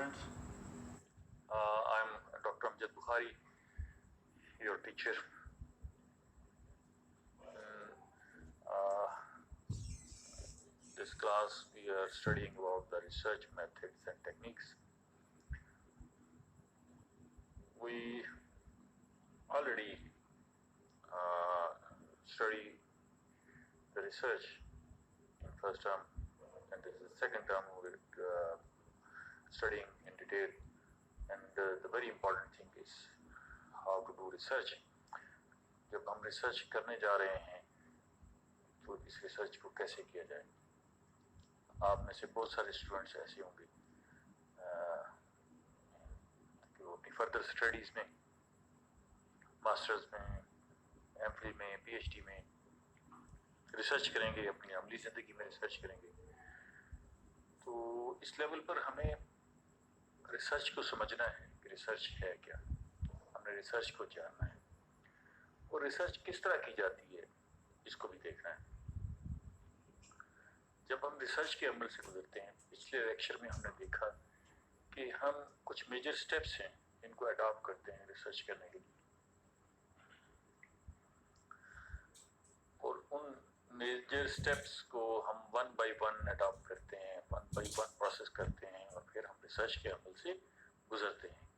students. I'm Dr. Amjad Bukhari, your teacher. This class we are studying about the research methods and techniques. We already study the research in first term, and this is second term we're studying in detail. And the very important thing is how to do research. जब हम research करने जा रहे हैं तो इस research को कैसे किया जाए। आप में से बहुत सारे स्टूडेंट्स ऐसे होंगे कि वो अपनी फर्दर स्टडीज़ में, मास्टर्स में, एमफिल में, पीएचडी में रिसर्च करेंगे, अपनी अमली ज़िंदगी में रिसर्च करेंगे। तो इस लेवल पर हमें रिसर्च को समझना है कि रिसर्च है क्या, हमने रिसर्च को जानना है और रिसर्च किस तरह की जाती है इसको भी देखना है। जब हम रिसर्च के अमल से गुजरते हैं, पिछले लेक्चर में हमने देखा कि हम कुछ मेजर स्टेप्स हैं इनको अडॉप्ट करते हैं रिसर्च करने के लिए, और उन मेजर स्टेप्स को हम वन बाय वन अडॉप्ट करते हैं, वन बाय वन प्रोसेस करते हैं और फिर हम रिसर्च के अमल से गुजरते हैं।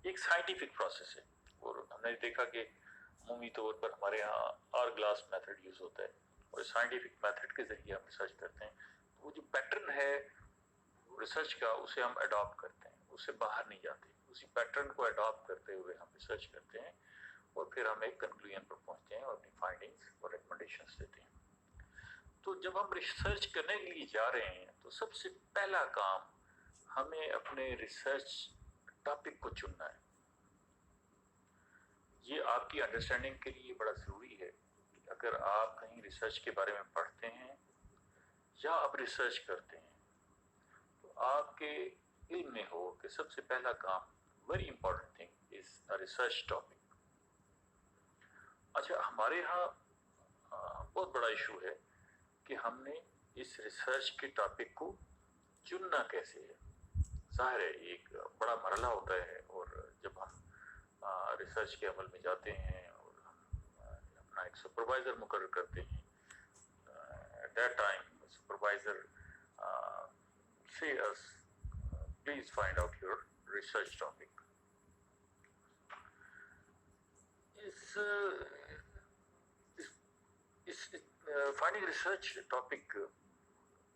एक साइंटिफिक प्रोसेस है और हमने देखा कि अमूमी तौर पर हमारे यहाँ आर ग्लास मेथड यूज़ होता है और साइंटिफिक मेथड के ज़रिए हम रिसर्च करते हैं। तो वो जो पैटर्न है रिसर्च का उसे हम अडॉप्ट करते हैं, उससे बाहर नहीं जाते, उसी पैटर्न को अडॉप्ट करते हुए हम रिसर्च करते हैं और फिर हम एक कंक्लूजन पर पहुँचते हैं और अपनी फाइंडिंग्स और रिकमेंडेशंस देते हैं। तो जब हम रिसर्च करने के लिए जा रहे हैं तो सबसे पहला काम हमें अपने रिसर्च टॉपिक को चुनना है। ये आपकी अंडरस्टैंडिंग के लिए बड़ा ज़रूरी है कि अगर आप कहीं रिसर्च के बारे में पढ़ते हैं या आप रिसर्च करते हैं तो आपके इल्म में हो कि सबसे पहला काम, very important thing is a research topic. अच्छा, हमारे यहाँ बहुत बड़ा इशू है कि हमने इस रिसर्च के टॉपिक को चुनना कैसे है। ज़ाहिर है एक बड़ा मरला होता है और जब हम रिसर्च के अमल में जाते हैं और हम अपना एक सुपरवाइज़र मुकर्रर करते हैं, एट दैट टाइम सुपरवाइज़र से अस please find out your research topic. Finding research topic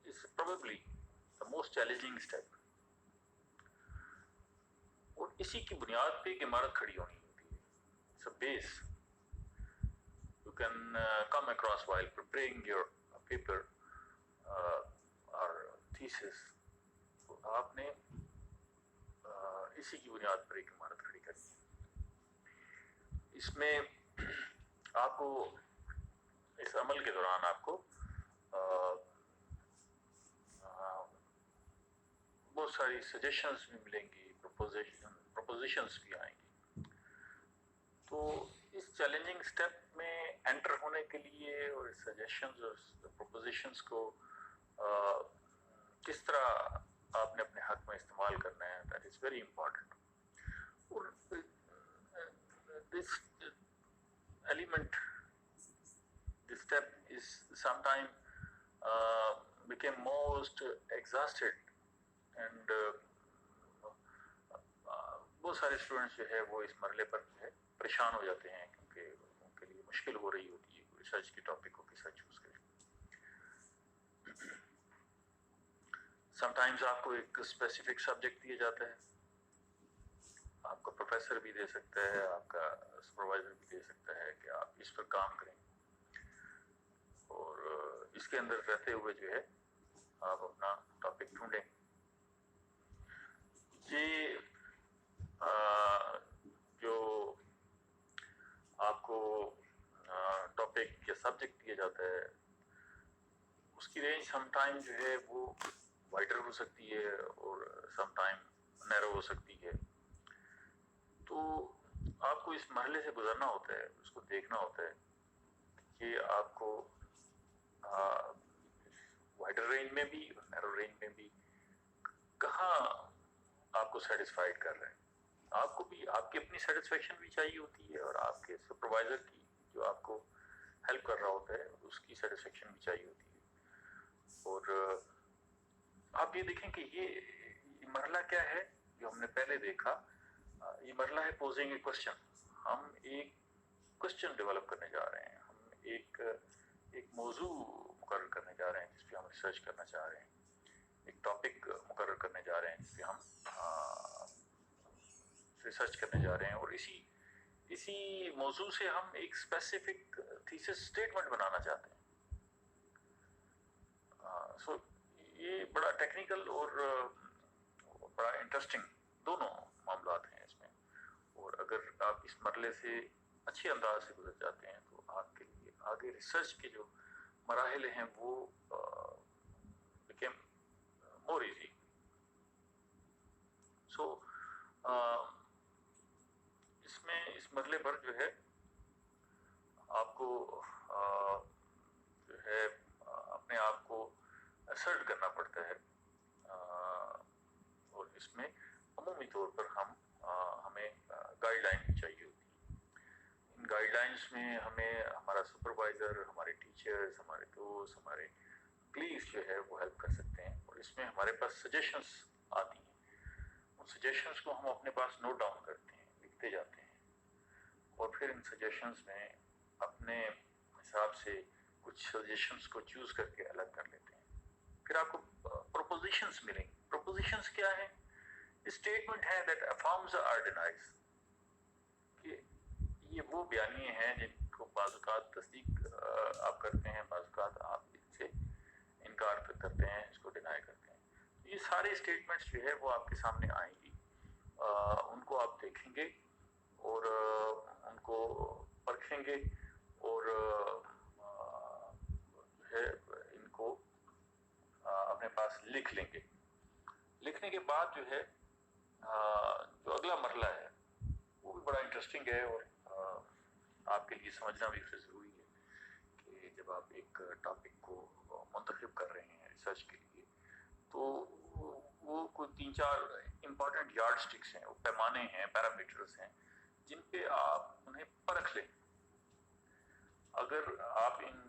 is probably the most challenging step, और इसी की बुनियाद पे एक इमारत खड़ी होनी होती है। It's a base you can come across while preparing your paper or thesis. तो आपने इसी की बुनियाद पर एक इमारत खड़ी करनी है। इसमें आपको इस अमल के दौरान आपको बहुत सारी सजेशंस भी मिलेंगी, प्रपोजिशंस भी आएंगी। तो इस चैलेंजिंग स्टेप में एंटर होने के लिए और सजेशंस और प्रपोजिशंस को किस तरह आपने अपने हक में इस्तेमाल करना है, दैट इज़ वेरी इम्पॉर्टेंट। और this element, this step is sometime became most exhausted and बहुत सारे स्टूडेंट्स जो है वो इस मरले पर जो है परेशान हो जाते हैं क्योंकि उनके लिए मुश्किल हो रही होती है रिसर्च के टॉपिक को किस तरह चूज करें। समटाइम्स आपको एक स्पेसिफिक सब्जेक्ट दिया जाता है, आपका प्रोफेसर भी दे सकता है, आपका सुपरवाइजर भी दे सकता है कि आप इस पर काम करें और इसके अंदर रहते हुए जो है आप अपना टॉपिक ढूंढें। ये जो आपको टॉपिक या सब्जेक्ट दिया जाता है उसकी रेंज समटाइम जो है वो वाइडर हो सकती है और समटाइम नैरो हो सकती है। तो आपको इस मरहले से गुजरना होता है, उसको देखना होता है कि आपको वाइडर रेंज में भी और नैरो रेंज में भी कहाँ آپ کو سیٹسفائڈ کر رہے ہیں. آپ کو بھی آپ کی اپنی سیٹسفیکشن بھی چاہیے ہوتی ہے اور آپ کے سپروائزر کی جو آپ کو ہیلپ کر رہا ہوتا ہے اس کی سیٹسفیکشن بھی چاہیے ہوتی ہے. اور آپ یہ دیکھیں کہ یہ مرحلہ کیا ہے جو ہم نے پہلے دیکھا. یہ مرحلہ ہے پوزنگ اے کوسچن. ہم ایک کوسچن ڈیولپ کرنے جا رہے ہیں. ہم ایک موضوع مقرر کرنے جا رہے ہیں جس پہ ہم ریسرچ کرنا چاہ رہے ہیں. ایک ٹاپک مقرر کرنے جا رہے ہیں جس پہ ہم ریسرچ کرنے جا رہے ہیں. اور اسی موضوع سے ہم ایک اسپیسیفک تھیسس اسٹیٹمنٹ بنانا چاہتے ہیں. سو یہ بڑا ٹیکنیکل اور بڑا انٹرسٹنگ دونوں معاملات ہیں اس میں. اور اگر آپ اس مرحلے سے اچھے انداز سے گزر جاتے ہیں تو آپ کے لیے آگے ریسرچ کے جو مراحل ہیں وہ became more easy. سو اس مرحلے پر جو ہے آپ کو جو ہے اپنے آپ کو اسرٹ کرنا پڑتا ہے. اور اس میں عمومی طور پر ہمیں گائیڈ لائن بھی چاہیے ہوتی ہے. ان گائیڈ لائنس میں ہمیں ہمارا سپروائزر, ہمارے ٹیچرز, ہمارے دوست, ہمارے کلیگز جو ہے وہ ہیلپ کر سکتے ہیں. اور اس میں ہمارے پاس سجیشنس آتی ہیں. ان سجیشنس کو ہم اپنے پاس نوٹ ڈاؤن کرتے ہیں, لکھتے جاتے ہیں. اور پھر ان سجیشنس میں اپنے حساب سے کچھ سجیشنس کو چوز کر کے الگ کر لیتے ہیں. پھر آپ کو پروپوزیشنس ملیں گے. پروپوزیشنس کیا ہے؟ اسٹیٹمنٹ ہے دیٹ افارمز آر ڈینائز, کہ یہ وہ بیانیے ہیں جن کو بعض اوقات تصدیق آپ کرتے ہیں, بعض اوقات آپ ان سے انکار کرتے ہیں, اس کو ڈینائی کرتے ہیں. یہ سارے اسٹیٹمنٹس جو ہے وہ آپ کے سامنے آئیں گی. ان کو آپ دیکھیں گے اور ان کو پرکھیں گے اور جو ہے ان کو اپنے پاس لکھ لیں گے. لکھنے کے بعد جو ہے جو اگلا مرحلہ ہے وہ بھی بڑا انٹرسٹنگ ہے اور آپ کے لیے سمجھنا بھی اسے ضروری ہے کہ جب آپ ایک ٹاپک کو منتخب کر رہے ہیں ریسرچ کے لیے تو وہ کوئی 3-4 امپورٹنٹ یارڈ سٹکس ہیں, وہ پیمانے ہیں, پیرامیٹرز ہیں جن پہ آپ انہیں پرکھ لیں. اگر آپ ان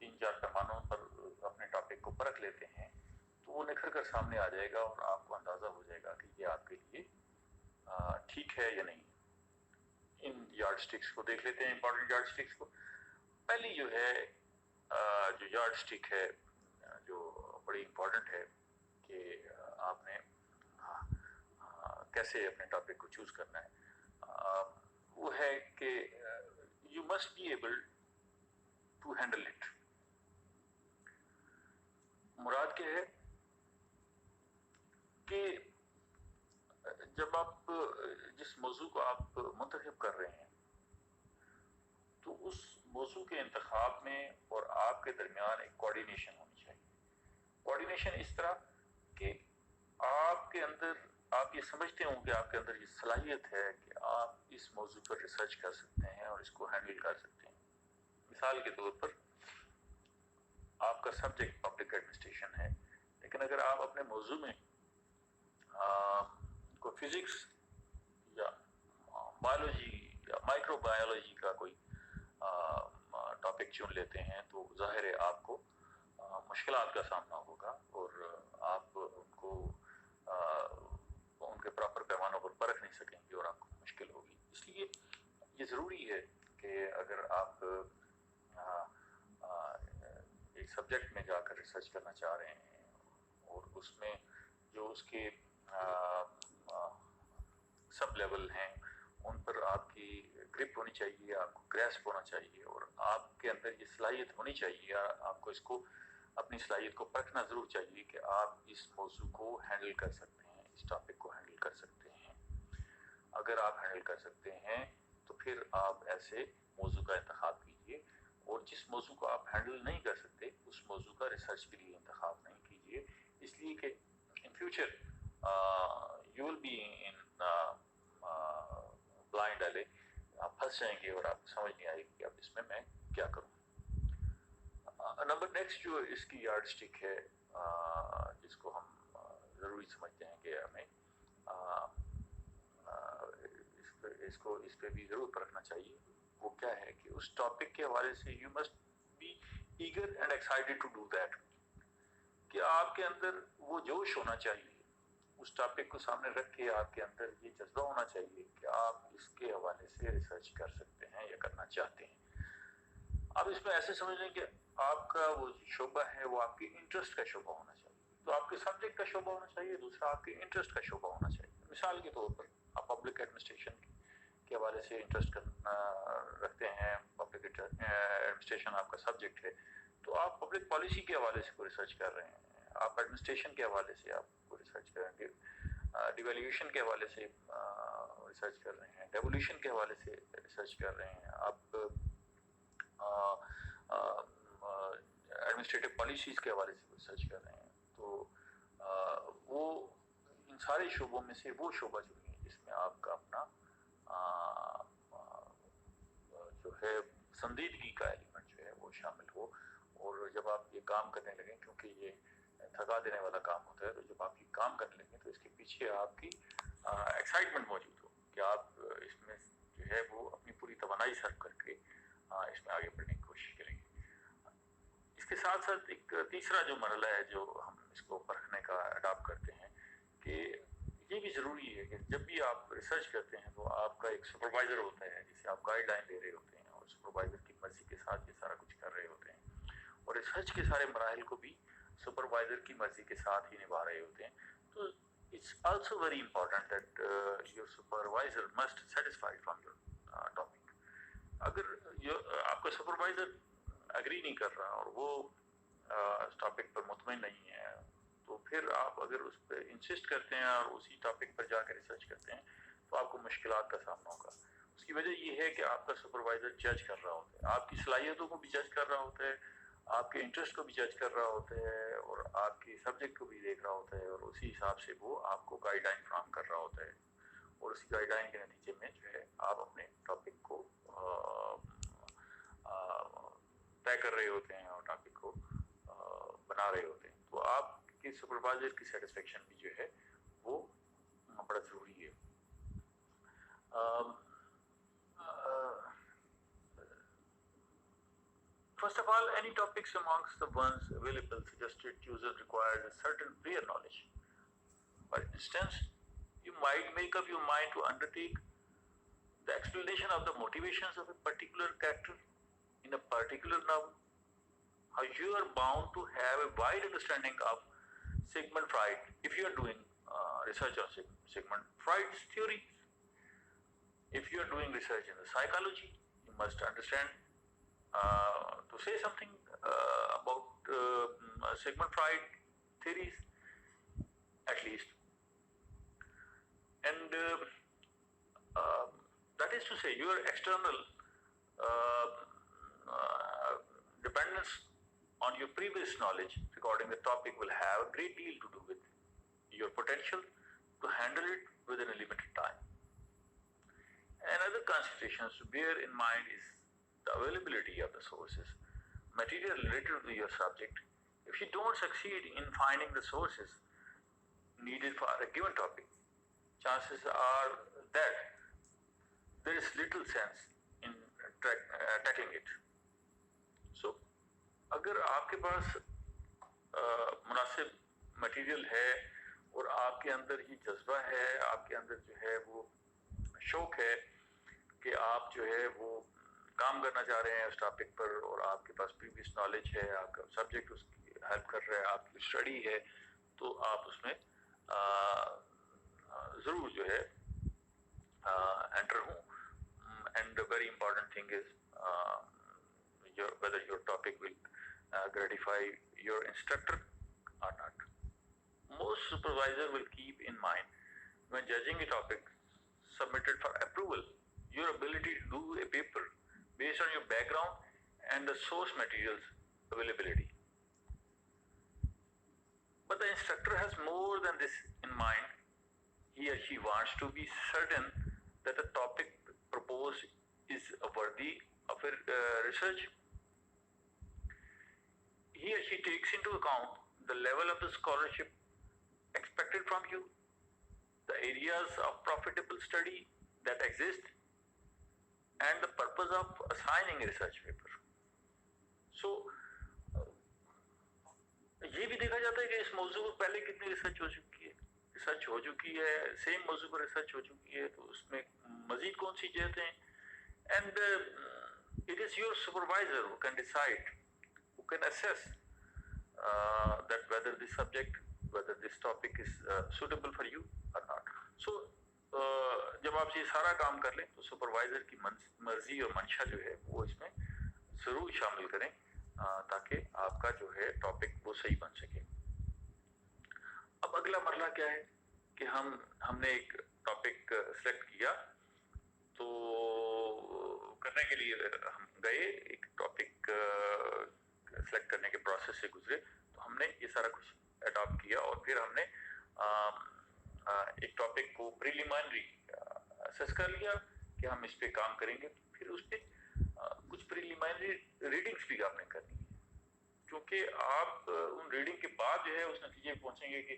3-4 پیمانوں پر اپنے ٹاپک کو پرکھ لیتے ہیں تو وہ نکھر کر سامنے آ جائے گا اور آپ کو اندازہ ہو جائے گا کہ یہ آپ کے لیے ٹھیک ہے یا نہیں. ان یارڈ سٹکس کو دیکھ لیتے ہیں, امپورٹنٹ یارڈ سٹکس کو. پہلی جو ہے جو یارڈ سٹک ہے جو بڑی امپورٹنٹ ہے کہ آپ نے کیسے اپنے ٹاپک کو چوز کرنا ہے, وہ ہے کہ you must be able to handle it. مراد کیا ہے کہ جب آپ جس موضوع کو آپ منتخب کر رہے ہیں تو اس موضوع کے انتخاب میں اور آپ کے درمیان ایک کوارڈینیشن ہونی چاہیے. کوارڈینیشن اس طرح کہ آپ کے اندر آپ یہ سمجھتے ہوں کہ آپ کے اندر یہ صلاحیت ہے کہ آپ اس موضوع پر ریسرچ کر سکتے ہیں اور اس کو ہینڈل کر سکتے ہیں. مثال کے طور پر آپ کا سبجیکٹ پبلک ایڈمنسٹریشن ہے, لیکن اگر آپ اپنے موضوع میں کوئی فزکس یا بایولوجی یا مائکرو بایولوجی کا کوئی ٹاپک چن لیتے ہیں تو ظاہر ہے آپ کو مشکلات کا سامنا ہوگا اور آپ ان کو ان کے پراپر پیمانوں پر پرکھ نہیں سکیں گے اور آپ کو مشکل ہوگی. اس لیے یہ ضروری ہے کہ اگر آپ ایک سبجیکٹ میں جا کر ریسرچ کرنا چاہ رہے ہیں اور اس میں جو اس کے سب لیول ہیں ان پر آپ کی گرپ ہونی چاہیے, آپ کو گریسپ ہونا چاہیے اور آپ کے اندر یہ صلاحیت ہونی چاہیے. آپ کو اس کو اپنی صلاحیت کو پرکھنا ضرور چاہیے کہ آپ اس موضوع کو ہینڈل کر سکتے ہیں, اس ٹاپک کو ہینڈل کر سکتے ہیں. اگر آپ ہینڈل کر سکتے ہیں تو پھر آپ ایسے موضوع کا انتخاب کیجیے, اور جس موضوع کو آپ ہینڈل نہیں کر سکتے اس موضوع کا ریسرچ کے لیے انتخاب نہیں کیجیے. اس لیے کہ in future you will be in blind alley, آپ پھنس جائیں گے اور آپ کو سمجھ نہیں آئے گی کہ اب اس میں کیا کروں. نمبر نیکسٹ جو اس کی یارڈ سٹک ہے جس کو ہم ضروری سمجھتے ہیں کہ ہمیں اس کو اس پہ بھی ضرور پرکھنا چاہیے. وہ کیا ہے کہ اس ٹاپک کے حوالے سے you must be eager and excited to do that, کہ آپ کے اندر وہ جوش ہونا چاہیے, اس ٹاپک کو سامنے رکھ کے آپ کے اندر یہ جذبہ ہونا چاہیے کہ آپ اس کے حوالے سے ریسرچ کر سکتے ہیں یا کرنا چاہتے ہیں. اب اس میں ایسے سمجھ لیں کہ آپ کا وہ شعبہ ہے وہ آپ کے انٹرسٹ کا شعبہ ہونا چاہیے. تو آپ کے سبجیکٹ کا شعبہ ہونا چاہیے, دوسرا آپ کے انٹرسٹ کا شعبہ ہونا چاہیے. مثال کے طور پر آپ پبلک ایڈمنسٹریشن کے حوالے سے انٹرسٹ رکھتے ہیں, پبلک ایڈمنسٹریشن آپ کا سبجیکٹ ہے, تو آپ پبلک پالیسی کے حوالے سے کوئی ریسرچ کر رہے ہیں, آپ ایڈمنسٹریشن کے حوالے سے آپ کو ریسرچ کریں گے, ڈیویلیویشن کے حوالے سے ریسرچ کر رہے ہیں, ڈیولیوشن کے حوالے سے ریسرچ کر رہے ہیں, آپ ایڈمنسٹریٹو پالیسیز کے حوالے سے ریسرچ کر رہے ہیں. تو وہ ان سارے شعبوں میں سے وہ شعبہ جو ہے جس میں آپ کا اپنا جو ہے سنجیدگی کا ایلیمنٹ جو ہے وہ شامل ہو. اور جب آپ یہ کام کرنے لگیں, کیونکہ یہ تھکا دینے والا کام ہوتا ہے, تو جب آپ یہ کام کرنے لگیں تو اس کے پیچھے آپ کی ایکسائٹمنٹ موجود ہو کہ آپ اس میں جو ہے وہ اپنی پوری توانائی صرف کر کے اس میں آگے بڑھنے کی کوشش کریں گے. اس کے ساتھ ساتھ ایک تیسرا جو مرحلہ ہے جو ہم اس کو پرکھنے کا اڈاپٹ کرتے ہیں, کہ یہ بھی ضروری ہے کہ جب بھی آپ ریسرچ کرتے ہیں تو آپ کا ایک سپروائزر ہوتا ہے جسے آپ گائیڈ لائن دے رہے ہوتے ہیں, اور سپروائزر کی مرضی کے ساتھ یہ سارا کچھ کر رہے ہوتے ہیں, اور ریسرچ کے سارے مراحل کو بھی سپروائزر کی مرضی کے ساتھ ہی نبھا رہے ہوتے ہیں. تو it's also very important that your supervisor must satisfy from your topic. اگر آپ کا سپروائزر اگری نہیں کر رہا اور وہ اس ٹاپک پر مطمئن نہیں ہے, تو پھر آپ اگر اس پہ انسسٹ کرتے ہیں اور اسی ٹاپک پر جا کے ریسرچ کرتے ہیں تو آپ کو مشکلات کا سامنا ہوگا. اس کی وجہ یہ ہے کہ آپ کا سپروائزر جج کر رہا ہوتا ہے, آپ کی صلاحیتوں کو بھی جج کر رہا ہوتا ہے, آپ کے انٹرسٹ کو بھی جج کر رہا ہوتا ہے, اور آپ کی سبجیکٹ کو بھی دیکھ رہا ہوتا ہے, اور اسی حساب سے وہ آپ کو گائیڈ لائن فراہم کر رہا ہوتا ہے. اور اسی گائیڈ لائن کے نتیجے میں جو ہے آپ اپنے ٹاپک کو طے کر رہے ہوتے ہیں اور ٹاپک کو بنا رہے ہوتے ہیں. تو آپ کے سپروائزر کی سیٹسفیکشن بھی جو ہے وہ بڑا ضروری ہے. First of all, any topics amongst the ones available suggested user requires a certain prior knowledge. For instance, you might make up your mind to undertake the explanation of the motivations of a particular character in a particular novel. How you are bound to have a wide understanding of Sigmund Freud if you are doing research on Sigmund Freud's theories. If you are doing research in the psychology, you must understand to say something about Sigmund Freud theories, at least. And that is to say, your external dependence on your previous knowledge regarding the topic will have a great deal to do with your potential to handle it within a limited time. Another consideration to bear in mind is the availability of the sources, material related to your subject. If you don't succeed in finding the sources needed for a given topic, chances are that there is little sense in tackling it. So, اگر آپ کے پاس مناسب material ہے اور آپ کے اندر یہ جذبہ ہے, آپ کے اندر جو ہے وہ شوق ہے کہ آپ جو ہے وہ کام کرنا چاہ رہے ہیں اس ٹاپک پر, اور آپ کے پاس پریویس نالج ہے, آپ کا سبجیکٹ اس کی ہیلپ کر رہا ہے, آپ کی اسٹڈی ہے, تو آپ اس میں ضرور جو ہے انٹر ہوں. And very important thing is whether your topic will gratify your instructor or not. Most supervisors will keep in mind when judging a topic submitted for approval your ability to do a paper based on your background and the source materials availability. But the instructor has more than this in mind. He or she wants to be certain that the topic proposed is worthy of a research. He or she takes into account the level of the scholarship expected from you, the areas of profitable study that exist and the purpose of assigning a research paper. So ये भी देखा जाता है कि इस मौजू पर पहले कितनी रिसर्च हो चुकी है, सेम मौजू पर रिसर्च हो चुकी है, तो उसमें मजीद कौन सी चीजें हैं, and it is your supervisor who can decide, who can assess that whether this topic is suitable for you or not. So जब आप ये सारा काम कर लें तो सुपरवाइजर की मर्जी और मंशा जो है वो इसमें जरूर शामिल करें ताकि आपका जो है टॉपिक वो सही बन सके। अब अगला मरला क्या है कि हमने एक टॉपिक सेलेक्ट किया, तो करने के लिए हम गए, एक टॉपिक सेलेक्ट करने के प्रोसेस से गुजरे, तो हमने ये सारा कुछ अडॉप्ट किया और फिर हमने एक टॉपिक को प्रीलिमिनरी असेस कर लिया कि हम इस पे काम करेंगे, फिर उस पे कुछ प्रीलिमिनरी रीडिंग्स भी आपने करनी है, क्योंकि आप उन रीडिंग के बाद जो है उस नतीजे पे पहुंचेंगे कि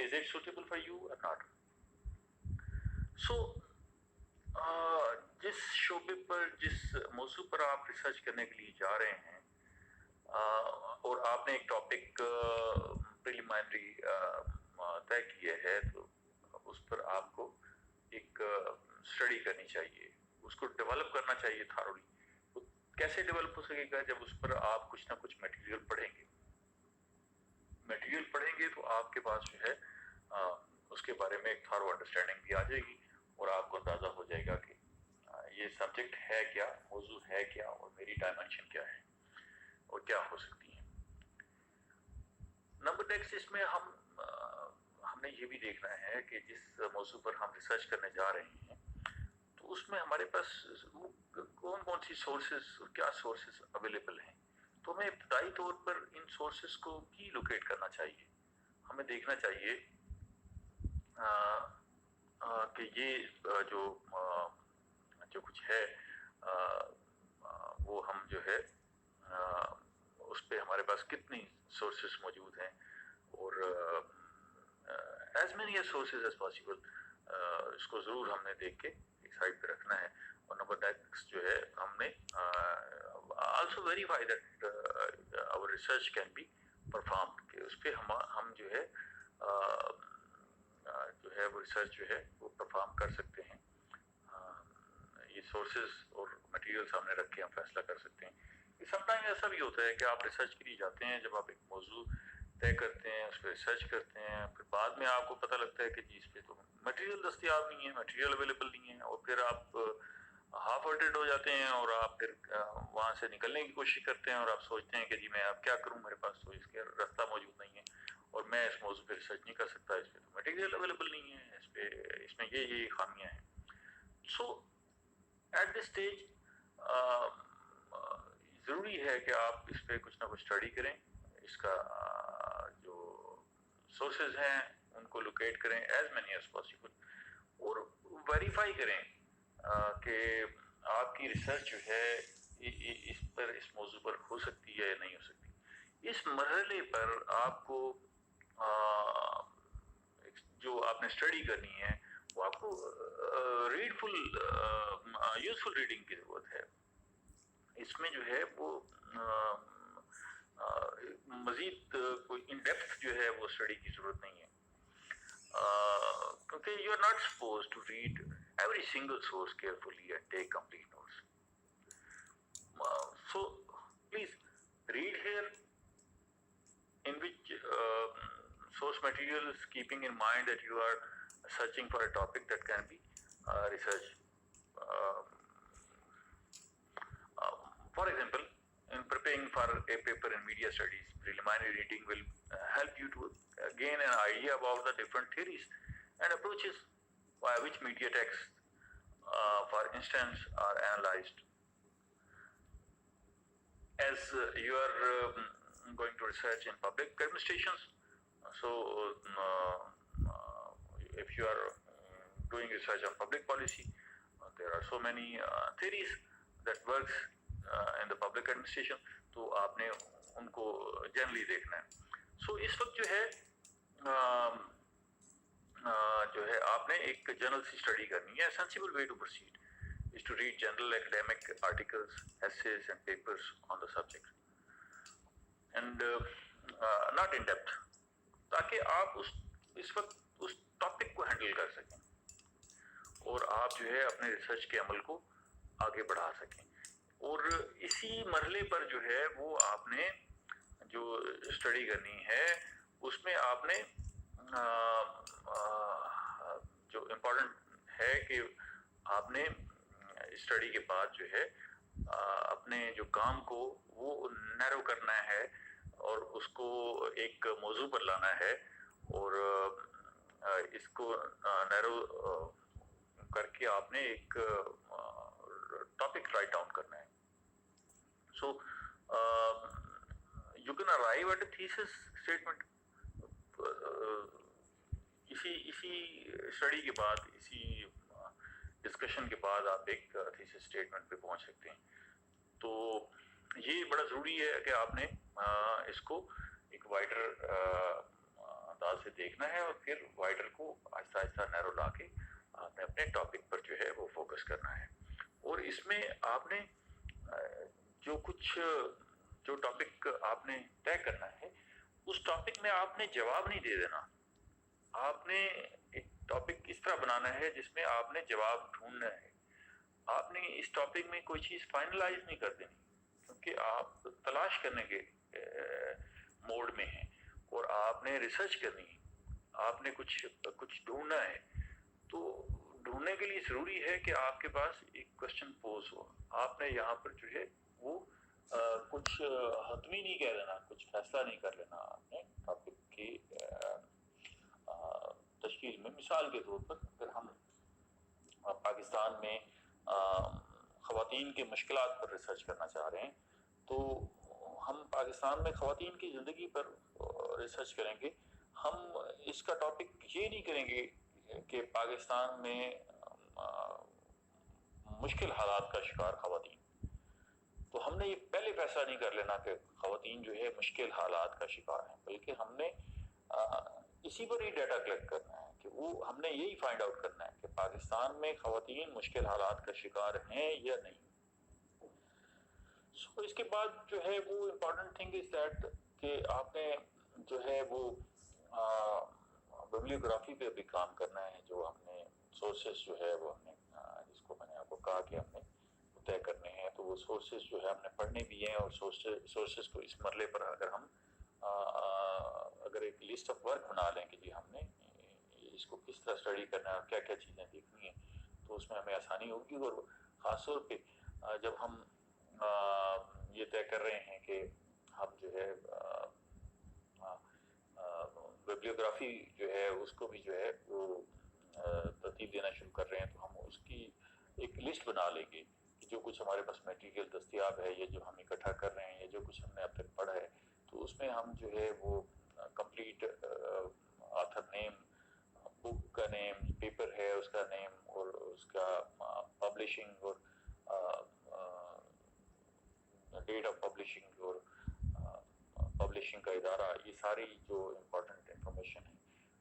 is it suitable for you और नॉट। सो जिस शोबे पर, जिस मौजू पर आप रिसर्च करने के लिए जा रहे हैं और आपने एक टॉपिक प्रीलिमिनरी तय किया है, तो उस पर आपको एक स्टडी करनी चाहिए, उसको डेवलप करना चाहिए थारोली। कैसे डेवलप हो सकेगा? जब उस पर आप कुछ ना कुछ मटेरियल पढ़ेंगे तो आपके पास जो है उसके बारे में एक थारो अंडरस्टैंडिंग भी आ जाएगी और आपको अंदाजा हो जाएगा कि ये सब्जेक्ट है क्या, मौजू है क्या और मेरी डायमेंशन क्या है और क्या हो सकती है। नंबर नेक्स्ट, इसमें हमने ये भी देखना है कि जिस मौजू पर हम रिसर्च करने जा रहे हैं तो उसमें हमारे पास कौन सी सोर्सेस और क्या सोर्सेस अवेलेबल हैं। तो हमें इब्तदाई तौर पर इन सोर्सेस को भी लोकेट करना चाहिए। हमें देखना चाहिए कि ये जो कुछ है वो हम जो है उस पे हमारे पास कितनी सोर्सेस मौजूद हैं और as many sources as possible इसको ज़रूर हमने देख के एक साइड पे रखना है। और नंबर नेक्स्ट जो है, हमने also verify that our research can be performed, कि उस पर हम जो है वो रिसर्च जो है वो परफॉर्म कर सकते हैं। ये सोर्सेज और मटेरियल सामने रख के हम फैसला कर सकते हैं। समटाइम ऐसा भी होता है कि आप रिसर्च के लिए जाते हैं, जब आप एक मौजू तय करते हैं, उस पर रिसर्च करते हैं, फिर बाद में आपको पता लगता है कि जी इस पे तो मटेरियल दस्तयाब नहीं है, मटेरियल अवेलेबल नहीं है, और फिर आप हाफ हार्टेड हो जाते हैं और आप फिर वहाँ से निकलने की कोशिश करते हैं और आप सोचते हैं कि जी मैं अब क्या करूँ, मेरे पास तो इसके रास्ता मौजूद नहीं है और मैं इस मौजू पे रिसर्च नहीं कर सकता, इस पे तो मटेरियल अवेलेबल नहीं है, इसमें ये खामियाँ हैं। सो एट दिस स्टेज ज़रूरी है कि आप इस पे कुछ ना कुछ स्टडी करें, इसका जो सोर्सेज हैं उनको लोकेट करें एज मैनी एज पॉसिबल और वेरीफाई करें कि आपकी रिसर्च जो है इस मौजू पर हो सकती है या नहीं हो सकती। इस मरहले पर आपको जो आपने स्टडी करनी है वो आपको यूजफुल रीडिंग की ज़रूरत है। इसमें जो है वो मजीद कोई इन डेप्थ जो है वो स्टडी की ज़रूरत नहीं है, क्योंकि you are not suppose to read every single source carefully and take complete notes. So please read here in which source materials, keeping in mind that you are searching for a topic that can be researched. For example, in preparing for a paper in media studies, preliminary reading will help you to gain an idea about the different theories and approaches by which media texts, for instance, are analyzed. As you are going to research in public administrations, so if you are doing research on public policy, there are so many theories that works in the public administration, तो आपने उनको generally देखना है। So इस वक्त जो है आपने एक जनरल सी स्टडी करनी है, sensible way to proceed. is to read general academic articles, essays and papers on the subject, and not in depth, ताकि आप इस वक्त उस टॉपिक को हैंडल कर सकें और आप जो है अपने रिसर्च के अमल को आगे बढ़ा सकें। और इसी मरहले पर जो है वो आपने जो स्टडी करनी है उसमें आपने जो इम्पोर्टेंट है कि आपने स्टडी के बाद जो है अपने जो काम को वो नैरो करना है और उसको एक मौजू पर लाना है और इसको नैरो करके आपने एक टॉपिक राइट डाउन करना है। So you can arrive at a thesis statement. इसी स्टडी के बाद, इसी डिस्कशन के बाद आप एक थीसिस स्टेटमेंट पे पहुंच सकते हैं। तो ये बड़ा ज़रूरी है कि आपने इसको एक वाइडर अंदाज से देखना है और फिर वाइडर को आहिस्ता आहिस्ता नैरो ला के आपने अपने टॉपिक पर जो है वो फोकस करना है। और इसमें आपने जो टॉपिक आपने तय करना है उस टॉपिक में आपने जवाब नहीं दे देना। आपने एक टॉपिक इस तरह बनाना है जिसमें आपने जवाब ढूंढना है। आपने इस टॉपिक में कोई चीज़ फाइनलाइज नहीं कर देनी, क्योंकि आप तलाश करने के मोड में हैं और आपने रिसर्च करनी है, आपने कुछ ढूंढना है। तो ढूंढने के लिए ज़रूरी है कि आपके पास एक क्वेश्चन पोज हो। आपने यहाँ पर जो है वो कुछ हतमी नहीं कह देना, कुछ फैसला नहीं कर लेना आपने टॉपिक की तशकील में। मिसाल के तौर पर अगर हम पाकिस्तान में ख़वातीन के मुश्किलात पर रिसर्च करना चाह रहे हैं तो हम पाकिस्तान में ख़वातीन की ज़िंदगी पर रिसर्च करेंगे। हम इसका टॉपिक ये नहीं करेंगे कि पाकिस्तान में मुश्किल हालात का शिकार ख़वातीन। तो हमने ये पहले फैसला नहीं कर लेना कि ख़वातीन जो है मुश्किल हालात का शिकार हैं, बल्कि हमने इसी पर ही डाटा कलेक्ट करना है कि वो हमने यही फाइंड आउट करना है कि पाकिस्तान में ख़वातीन मुश्किल हालात का शिकार हैं या नहीं। सो इसके बाद जो है वो इम्पोर्टेंट थिंग इज दैट कि आपने जो है वो बिब्लियोग्राफी पे भी काम करना है। जो हमने सोर्सेस जो है वो हमने जिसको मैंने आपको कहा कि हमने तय करने हैं, तो वो सोर्सेस जो है हमने पढ़ने भी हैं। और सोर्सेस को इस मरले पर अगर एक लिस्ट ऑफ वर्क बना लें कि जी हमने इसको किस तरह स्टडी करना है और क्या क्या चीज़ें देखनी है, तो उसमें हमें आसानी होगी। और ख़ास तौर पे जब हम ये तय कर रहे हैं कि हम जो है बिब्लियोग्राफी जो है उसको भी जो है वो तरतीब देना शुरू कर रहे हैं, तो हम उसकी एक लिस्ट बना लेंगे कि जो कुछ हमारे पास मटेरियल दस्तयाब है, ये जो हम इकट्ठा कर रहे हैं, ये जो कुछ हमने अब तक पढ़ा है, तो उसमें हम जो है वो कंप्लीट ऑथर नेम, बुक का नेम, पेपर है उसका नेम और उसका पब्लिशिंग और डेट ऑफ पब्लिशिंग और पब्लिशिंग का इदारा, ये सारी जो इम्पोर्टेंट इंफॉर्मेशन है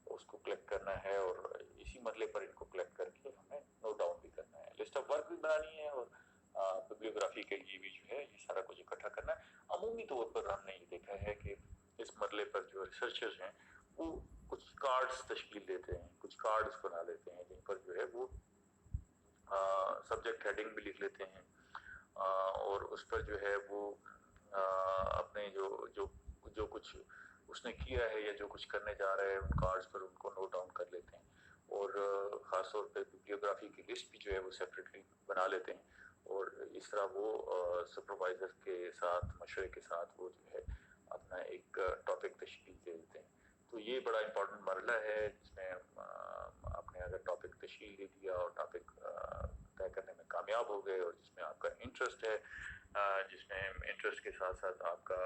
उसको कलेक्ट करना है। और इसी मरले पर इनको कलेक्ट करके हमें नोट डाउन भी करना है, लिस्ट ऑफ वर्क भी बनानी है और बिब्लियोग्राफी के लिए भी जो है ये सारा कुछ इकट्ठा करना है। अमूमी तौर पर हमने ये देखा है कि इस मरले पर जो रिसर्चर्स हैं वो कुछ कार्ड्स तश्कील देते हैं, कुछ कार्ड्स बना लेते हैं जिन पर जो है वो सब्जेक्ट हेडिंग भी लिख लेते हैं और उस पर जो है वो अपने जो कुछ उसने किया है या जो कुछ करने जा रहा है उन कार्ड्स पर उनको नोट डाउन कर लेते हैं। और ख़ास तौर पर बिब्लियोग्राफी की लिस्ट भी जो है वो सेपरेटली बना लेते हैं और इस तरह वो सुपरवाइज़र के साथ मशवरे के साथ वो जो है अपना एक टॉपिक तश्कील दे देते हैं। तो ये बड़ा इम्पोर्टेंट मरला है जिसमें आपने अगर टॉपिक तश्कील दे दिया और टॉपिक तय करने में कामयाब हो गए और जिसमें आपका इंटरेस्ट है, जिसमें इंटरेस्ट के साथ साथ आपका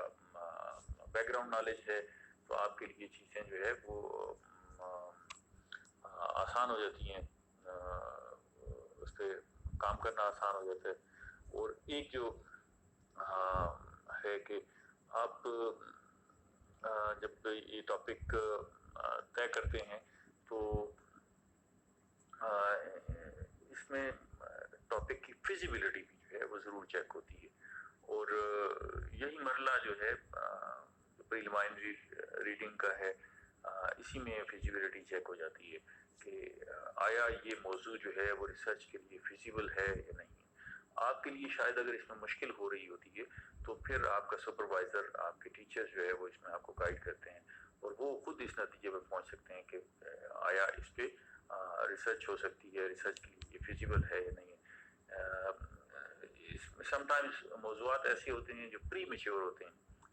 बैकग्राउंड नॉलेज है, तो आपके लिए चीज़ें जो है वो आसान हो जाती हैं, उस पर काम करना आसान हो जाता है। और एक जो है कि आप जब ये टॉपिक तय करते हैं तो इसमें टॉपिक की फिजिबिलिटी भी जो है वो ज़रूर चेक होती है। और यही मरला जो है प्रीलिमिनरी रीडिंग का है, इसी में फिजिबिलिटी चेक हो जाती है कि आया ये मौजू जो है वो रिसर्च के लिए फिजिबल है या नहीं। आपके लिए शायद अगर इसमें मुश्किल हो रही होती है तो फिर आपका सुपरवाइज़र, आपके टीचर जो है वो इसमें आपको गाइड करते हैं और वो खुद इस नतीजे पर पहुंच सकते हैं कि आया इस पे रिसर्च हो सकती है, रिसर्च के लिए फिजिबल है या नहीं है। समटाइम्स मौज़ूआत ऐसे होते हैं जो प्री मैच्योर होते हैं,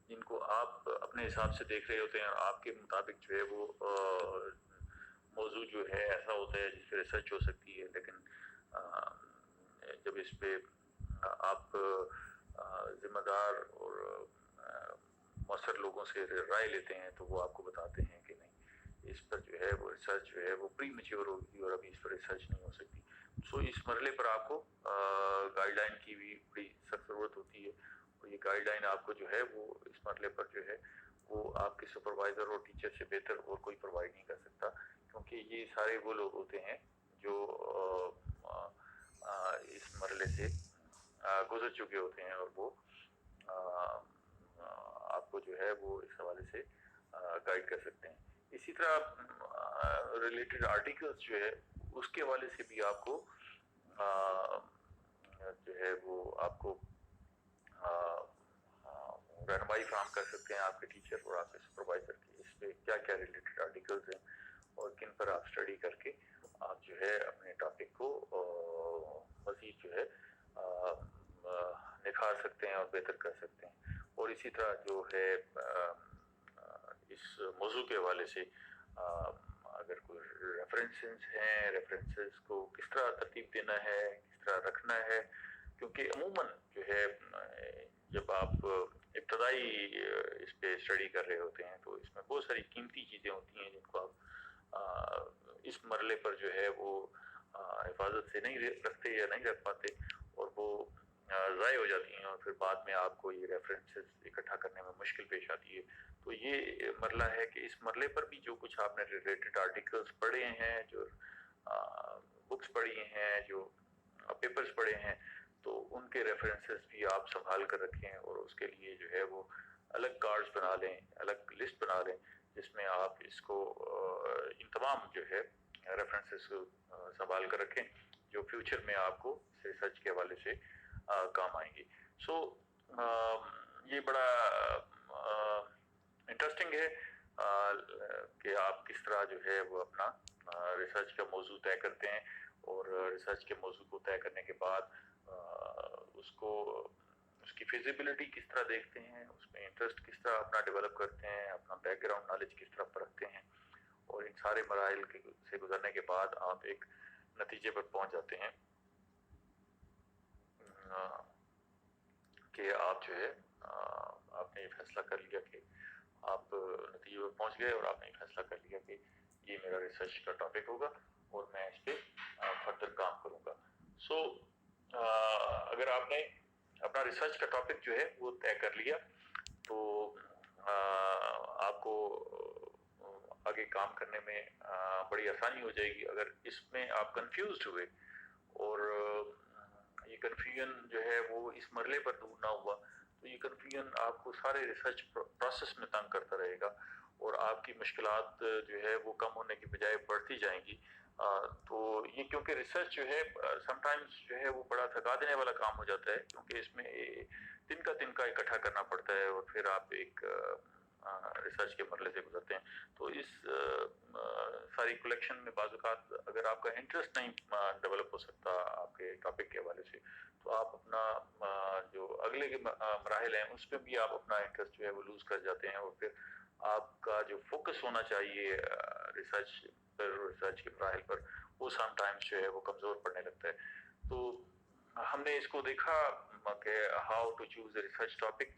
जिनको आप अपने हिसाब से देख रहे होते हैं और आपके मुताबिक जो है वो मौजू जो है ऐसा होता है जिस पर रिसर्च हो सकती है, लेकिन जब इस पे आप जिम्मेदार और मौसर लोगों से राय लेते हैं तो वो आपको बताते हैं कि नहीं, इस पर जो है वो रिसर्च जो है वो प्री मैच्योर होगी और अभी इस पर रिसर्च नहीं हो सकती। सो इस मरले पर आपको गाइडलाइन की भी बड़ी सख्त ज़रूरत होती है और ये गाइडलाइन आपको जो है वो इस मरले पर जो है वो आपके सुपरवाइज़र और टीचर से बेहतर और कोई प्रोवाइड नहीं कर सकता, क्योंकि ये सारे वो लोग होते हैं जो इस मरले से गुजर चुके होते हैं और वो आपको जो है वो इस हवाले से गाइड कर सकते हैं। इसी तरह रिलेटेड आर्टिकल्स जो है उसके हवाले से भी आपको जो है वो आपको रहनुमाई फराहम कर सकते हैं आपके टीचर और आपके सुपरवाइज़र की, इस पे क्या क्या रिलेटेड आर्टिकल्स हैं और किन पर आप स्टडी करके आप जो है अपने टॉपिक को मज़ीद जो है निखार सकते हैं और बेहतर कर सकते हैं। और इसी तरह जो है इस मौजू के हवाले से अगर कोई रेफरेंसेस हैं, रेफरेंसेस को किस तरह तरतीब देना है, किस तरह रखना है, क्योंकि अमूमन जो है जब आप इब्तदाई इस पे स्टडी कर रहे होते हैं तो इसमें बहुत सारी कीमती चीज़ें होती हैं जिनको आप इस मरले पर जो है वो हिफाजत से नहीं रखते या नहीं रख पाते और वो ज़ाय हो जाती हैं और फिर बाद में आपको ये रेफरेंसेस इकट्ठा करने में मुश्किल पेश आती है। तो ये मरला है कि इस मरले पर भी जो कुछ आपने रिलेटेड आर्टिकल्स पढ़े हैं, जो बुक्स पढ़ी हैं, जो पेपर्स पढ़े हैं, तो उनके रेफरेंसेस भी आप संभाल कर रखें और उसके लिए जो है वो अलग कार्ड्स बना लें, अलग लिस्ट बना लें जिसमें आप इसको इन तमाम जो है रेफरेंसेस को संभाल कर रखें जो फ्यूचर में आपको रिसर्च के हवाले से काम आएंगे। सो ये बड़ा इंटरेस्टिंग है कि आप किस तरह जो है वो अपना रिसर्च का मौजू तय करते हैं और रिसर्च के मौजू को तय करने के बाद उसको उसकी फिजिबिलिटी किस तरह देखते हैं, उसमें इंटरेस्ट किस तरह अपना डेवलप करते हैं, अपना बैकग्राउंड नॉलेज किस तरह रखते हैं और इन सारे मराइल से गुजरने के बाद आप एक नतीजे पर पहुंच जाते हैं कि आप जो है आपने ये फैसला कर लिया कि आप नतीजे पर पहुंच गए और आपने ये फैसला कर लिया कि ये मेरा रिसर्च का टॉपिक होगा और मैं इस पर फर्दर काम करूँगा। सो अगर आपने अपना रिसर्च का टॉपिक जो है वो तय कर लिया तो आपको आगे काम करने में बड़ी आसानी हो जाएगी। अगर इसमें आप कंफ्यूज्ड हुए और ये कन्फ्यूजन जो है वो इस मरले पर दूर ना हुआ तो ये कन्फ्यूजन आपको सारे रिसर्च प्रोसेस में तंग करता रहेगा और आपकी मुश्किलात जो है वो कम होने की बजाय बढ़ती जाएंगी। तो ये क्योंकि रिसर्च जो है समटाइम्स जो है वो बड़ा थका देने वाला काम हो जाता है, क्योंकि इसमें तिनका इकट्ठा करना पड़ता है और फिर आप एक रिसर्च के मरले से गुजरते हैं। तो इस सारी कलेक्शन में बाज़ औक़ात अगर आपका इंटरेस्ट नहीं डेवलप हो सकता आपके टॉपिक के हवाले से तो आप अपना जो अगले के मराहिल हैं उस पर भी आप अपना इंटरेस्ट जो है वो लूज़ कर जाते हैं और फिर आपका जो फोकस होना चाहिए रिसर्च के मराहिल पर वो समटाइम्स जो है वो कमज़ोर पड़ने लगता है। तो हमने इसको देखा कि how to choose a research topic.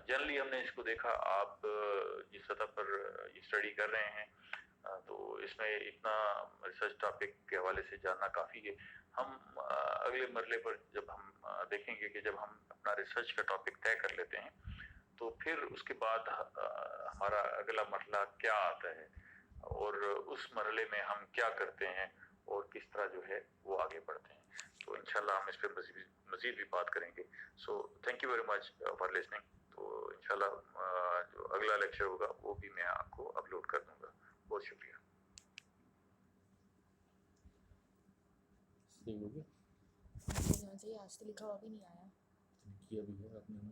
Generally हमने इसको देखा आप जिस सतह पर ये स्टडी कर रहे हैं तो इसमें इतना रिसर्च टॉपिक के हवाले से जानना काफ़ी है। हम अगले मरले पर जब हम देखेंगे कि जब हम अपना रिसर्च का टॉपिक तय कर लेते हैं तो फिर उसके बाद हमारा अगला मरला क्या आता है और उस मरले में हम क्या करते हैं और किस तरह जो है वो आगे बढ़ते हैं। تو انشاءاللہ ہم اس پہ مزید بھی بات کریں گے. So thank you very much for listening. تو انشاءاللہ جو اگلا لیکچر ہوگا وہ بھی میں آپ کو اپلوڈ کر دوں گا. بہت شکریہ. صحیح ہو گیا. آج تو لکھا ہوا بھی نہیں آیا. کیا بھی ہے آپ نے.